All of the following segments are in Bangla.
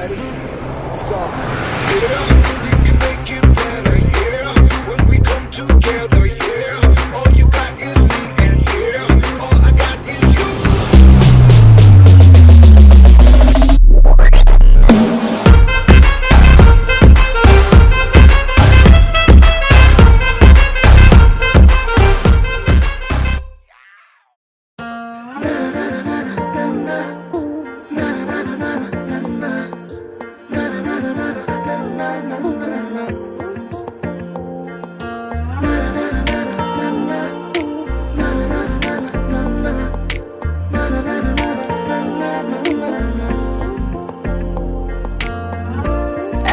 Ready? Let's go. Yeah, we can make it better, yeah. When we come together, yeah. All you got is me, and yeah, all I got is you.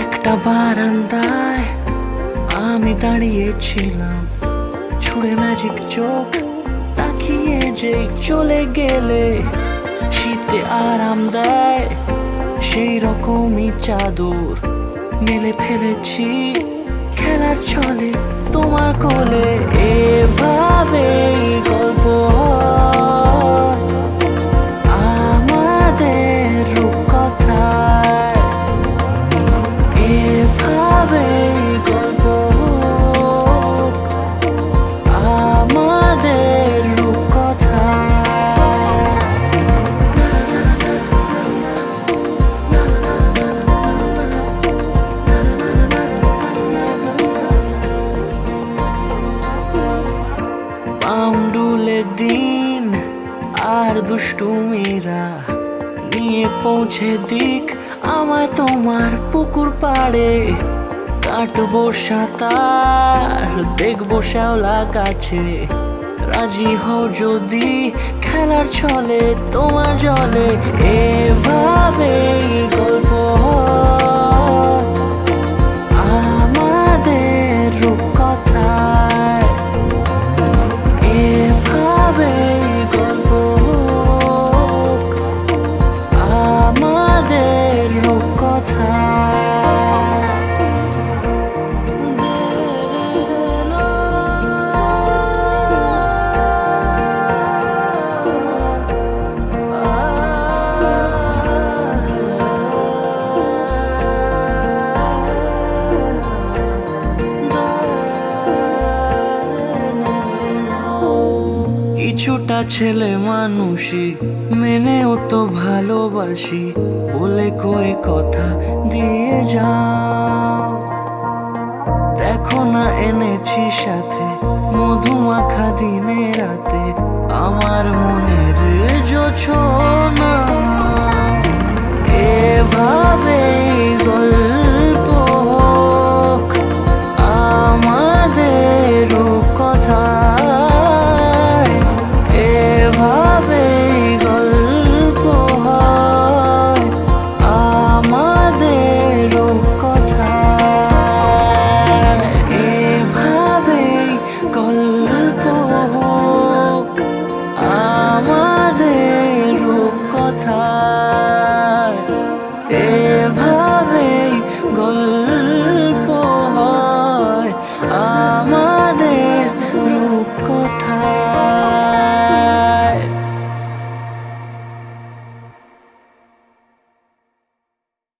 একটা বারান্দায় আমি দাঁড়িয়েছিলাম, ছুঁড়ে ম্যাজিক চোখ তাকিয়ে যে চলে গেলে শীতে আরাম দেয় সেই রকমই চাদর মেলে ফেলেছি খেলার ছলে তোমার কোলে। এভাবে গল্প হয় আমাদের রূপকথায়, এভাবে গল্প হোক আমাদের রূপকথায়। পাউন্ডুলে দিন আর দুষ্টুমিরা নিয়ে পৌঁছে দিক আমায় তোমার পুকুর পাড়ে। কাটবো সাঁতার, দেখবো শ্যাওলা গাছে, রাজি হও যদি খেলার ছলে তোমার জলে। এভাবে গল্প হয় আমাদের রূপকথায়, এভাবে গল্প হোক আমাদের রূপকথায়। কিছুটা ছেলে মানুষই মেনেও তো ভালোবাসি, বলে কয়ে কথা দিয়ে যাও। দেখো না এনেছি সাথে মধুমাখা দিনে রাতে আমার মনের জোছনা।